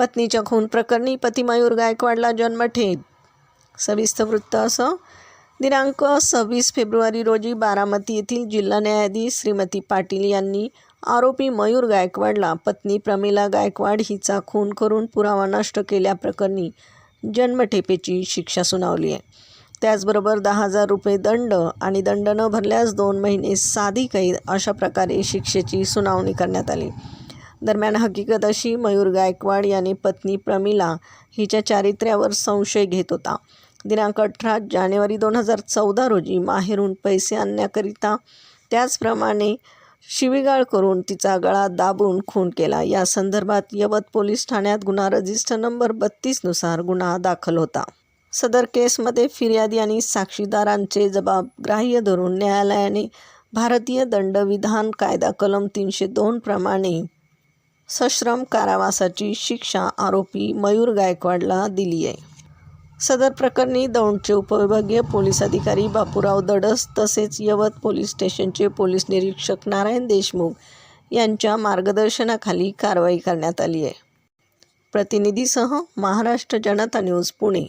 पत्नीच्या खून प्रकरणी पती मयूर गायकवाडला जन्मठेप। सविस्तर वृत्त असं, दिनांक 26 फेब्रुवारी रोजी बारामती येथील जिल्हा न्यायाधीश श्रीमती पाटील यांनी आरोपी मयूर गायकवाडला पत्नी प्रमिला गायकवाड हिचा खून करून पुरावा नष्ट केल्याप्रकरणी जन्मठेपेची शिक्षा सुनावली आहे। त्याचबरोबर 10,000 रुपये दंड आणि दंड न भरल्यास 2 महिने साधी कैद अशा प्रकारे शिक्षेची सुनावणी करण्यात आली। दरम्यान हकीकत अशी, मयूर गायकवाड याने पत्नी प्रमिला हिच्या चारित्र्यावर संशय घेत होता। दिनांक 18 जानेवारी 2014 रोजी माहेरून पैसे आणण्याकरिता त्याचप्रमाणे शिवीगाळ करून तिचा गळा दाबून खून केला। या संदर्भात यवत पोलीस ठाण्यात गुन्हा रजिस्टर नंबर 32 नुसार गुन्हा दाखल होता। सदर केसमध्ये फिर्यादी आणि साक्षीदारांचे जबाब ग्राह्य धरून न्यायालयाने भारतीय दंडविधान कायदा कलम 302 प्रमाणे सश्रम कारावासाची शिक्षा आरोपी मयूर गायकवाडला दिली आहे। सदर प्रकरणी दौंडचे उपविभागीय पोलीस अधिकारी बापूराव दडस तसेच यवत पोलीस स्टेशनचे पोलीस निरीक्षक नारायण देशमुख यांच्या मार्गदर्शनाखाली कारवाई करण्यात आली आहे। प्रतिनिधीसह महाराष्ट्र जनता न्यूज पुणे।